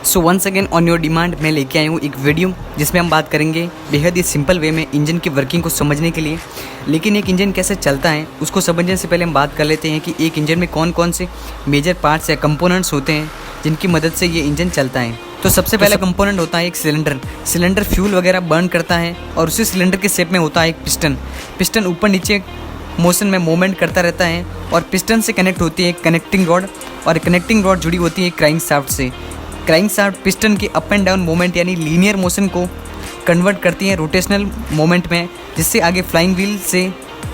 So once again on your demand मैं लेके आया हूँ एक वीडियो जिसमें हम बात करेंगे बेहद ही सिंपल वे में इंजन की वर्किंग को समझने के लिए। लेकिन एक इंजन कैसे चलता है उसको समझने से पहले हम बात कर लेते हैं कि एक इंजन में कौन कौन से मेजर पार्ट्स या कंपोनेंट्स होते हैं जिनकी मदद से ये इंजन चलता है। तो सबसे पहला कंपोनेंट होता है एक सिलेंडर फ्यूल वगैरह बर्न करता है और उसी सिलेंडर के शेप में होता है एक पिस्टन ऊपर नीचे मोशन में मूवमेंट करता रहता है और पिस्टन से कनेक्ट होती है कनेक्टिंग रॉड और कनेक्टिंग रॉड जुड़ी होती है क्राइंक शाफ्ट से। क्राइंक शाफ्ट पिस्टन के अप एंड डाउन मूवमेंट यानी लीनियर मोशन को कन्वर्ट करती है रोटेशनल मोमेंट में, जिससे आगे फ्लाइंग व्हील से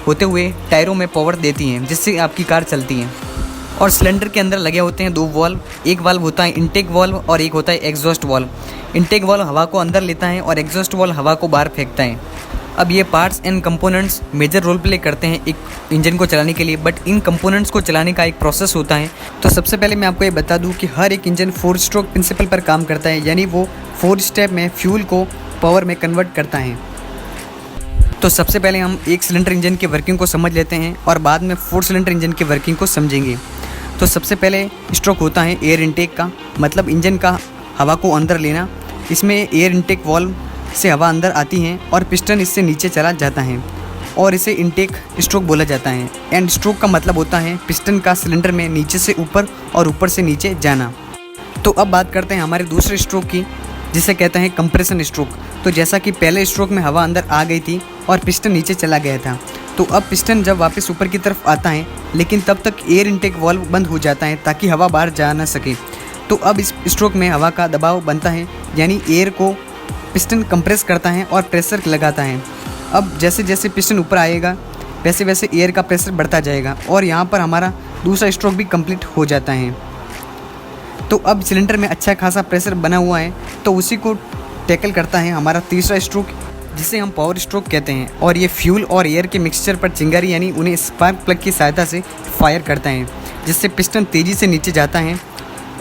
होते हुए टायरों में पावर देती हैं जिससे आपकी कार चलती है। और सिलेंडर के अंदर लगे होते हैं दो वाल्व, एक वाल्व होता है इनटेक वाल्व और एक होता है एग्जॉस्ट वाल्व। इनटेक वाल्व हवा को अंदर लेता है और एग्जॉस्ट वाल्व हवा को बाहर फेंकता है। अब ये parts and components major role play करते हैं एक इंजन को चलाने के लिए, बट इन कंपोनेंट्स को चलाने का एक प्रोसेस होता है। तो सबसे पहले मैं आपको ये बता दूं कि हर एक इंजन 4 स्ट्रोक प्रिंसिपल पर काम करता है, यानी वो 4 स्टेप में फ्यूल को पावर में कन्वर्ट करता है। तो सबसे पहले हम एक सिलेंडर इंजन की वर्किंग को समझ लेते हैं और बाद में 4 सिलेंडर इंजन की वर्किंग को समझेंगे। तो सबसे पहले स्ट्रोक होता है एयर इनटेक का, मतलब इंजन का हवा को अंदर लेना। इसमें एयर इनटेक वाल्व से हवा अंदर आती है और पिस्टन इससे नीचे चला जाता है और इसे इनटेक स्ट्रोक बोला जाता है। एंड स्ट्रोक का मतलब होता है पिस्टन का सिलेंडर में नीचे से ऊपर और ऊपर से नीचे जाना। तो अब बात करते हैं हमारे दूसरे स्ट्रोक की, जिसे कहते हैं कंप्रेशन स्ट्रोक। तो जैसा कि पहले स्ट्रोक में हवा अंदर आ गई थी और पिस्टन नीचे चला गया था, तो अब पिस्टन जब वापस ऊपर की तरफ आता है लेकिन तब तक एयर इनटेक वाल्व बंद हो जाता है ताकि हवा बाहर जा ना सके। तो अब इस स्ट्रोक में हवा का दबाव बनता है, यानी एयर को पिस्टन कंप्रेस करता है और प्रेशर लगाता है। अब जैसे जैसे पिस्टन ऊपर आएगा वैसे वैसे एयर का प्रेशर बढ़ता जाएगा और यहाँ पर हमारा दूसरा स्ट्रोक भी कंप्लीट हो जाता है। तो अब सिलेंडर में अच्छा खासा प्रेशर बना हुआ है, तो उसी को टैकल करता है हमारा तीसरा स्ट्रोक, जिसे हम पावर स्ट्रोक कहते हैं। और ये फ्यूल और एयर के मिक्सचर पर चिंगारी यानी उन्हें स्पार्क प्लग की सहायता से फायर करता है, जिससे पिस्टन तेज़ी से नीचे जाता है।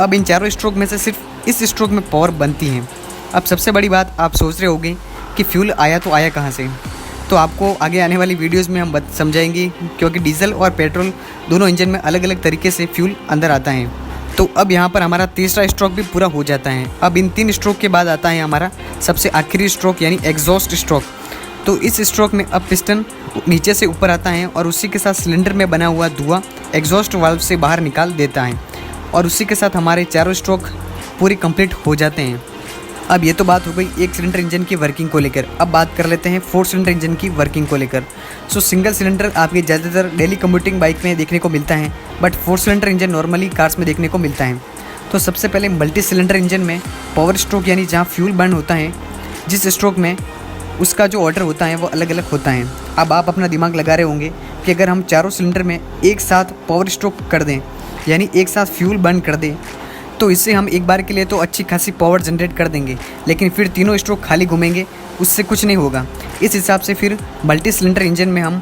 अब इन चारों स्ट्रोक में से सिर्फ इस स्ट्रोक में पावर बनती है। अब सबसे बड़ी बात आप सोच रहे होंगे कि फ्यूल आया तो आया कहाँ से, तो आपको आगे आने वाली वीडियोस में हम समझाएंगे, क्योंकि डीजल और पेट्रोल दोनों इंजन में अलग अलग तरीके से फ्यूल अंदर आता है। तो अब यहाँ पर हमारा तीसरा स्ट्रोक भी पूरा हो जाता है। अब इन 3 स्ट्रोक के बाद आता है हमारा सबसे आखिरी स्ट्रोक यानी एग्जॉस्ट स्ट्रोक। तो इस स्ट्रोक में अब पिस्टन नीचे से ऊपर आता है और उसी के साथ सिलेंडर में बना हुआ धुआं एग्जॉस्ट वाल्व से बाहर निकाल देता है और उसी के साथ हमारे चारों स्ट्रोक पूरी कंप्लीट हो जाते हैं। अब ये तो बात हो गई एक सिलेंडर इंजन की वर्किंग को लेकर। अब बात कर लेते हैं 4 सिलेंडर इंजन की वर्किंग को लेकर। सो सिंगल सिलेंडर आपके ज़्यादातर डेली कम्यूटिंग बाइक में देखने को मिलता है, but 4 cylinder engine normally cars में देखने को मिलता है। तो सबसे पहले मल्टी सिलेंडर इंजन में पावर स्ट्रोक यानी जहाँ फ्यूल बर्न होता है, जिस स्ट्रोक में उसका जो ऑर्डर होता है वो अलग अलग होता है। अब आप अपना दिमाग लगा रहे होंगे कि अगर हम चारों सिलेंडर में एक साथ पावर स्ट्रोक कर दें, यानी एक साथ फ्यूल बर्न कर दें, तो इससे हम एक बार के लिए तो अच्छी खासी पावर जनरेट कर देंगे, लेकिन फिर तीनों स्ट्रोक खाली घूमेंगे, उससे कुछ नहीं होगा। इस हिसाब से फिर मल्टी सिलेंडर इंजन में हम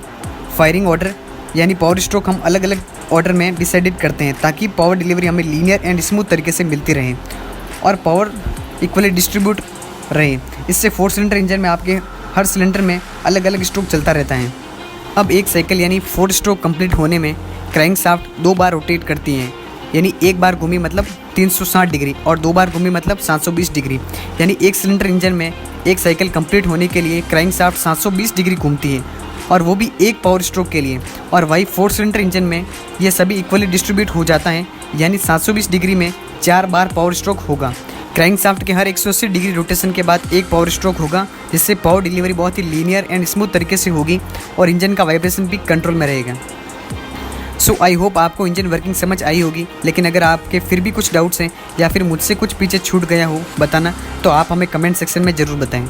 फायरिंग ऑर्डर यानी पावर स्ट्रोक हम अलग अलग ऑर्डर में डिसाइडेड करते हैं, ताकि पावर डिलीवरी हमें लीनियर एंड स्मूथ तरीके से मिलती रहे और पावर इक्वली डिस्ट्रीब्यूट रहे। इससे 4 सिलेंडर इंजन में आपके हर सिलेंडर में अलग अलग स्ट्रोक चलता रहता है। अब एक साइकिल यानी 4 स्ट्रोक कंप्लीट होने में क्रैंक शाफ्ट 2 बार रोटेट करती हैं, यानी एक बार घूमी मतलब 360 डिग्री और 2 बार घूमी मतलब 720 डिग्री। यानी एक सिलेंडर इंजन में एक साइकिल कंप्लीट होने के लिए क्रैंक शाफ्ट 720 डिग्री घूमती है, और वो भी एक पावर स्ट्रोक के लिए। और वही 4 सिलेंडर इंजन में ये सभी इक्वली डिस्ट्रीब्यूट हो जाता है, यानी 720 डिग्री में 4 बार पावर स्ट्रोक होगा। क्रैंक शाफ्ट के हर 180 डिग्री रोटेशन के बाद एक पावर स्ट्रोक होगा, जिससे पावर डिलीवरी बहुत ही लीनियर एंड स्मूथ तरीके से होगी और इंजन का वाइब्रेशन भी कंट्रोल में रहेगा। सो आई होप आपको इंजन वर्किंग समझ आई होगी, लेकिन अगर आपके फिर भी कुछ डाउट्स हैं या फिर मुझसे कुछ पीछे छूट गया हो बताना, तो आप हमें कमेंट सेक्शन में ज़रूर बताएं।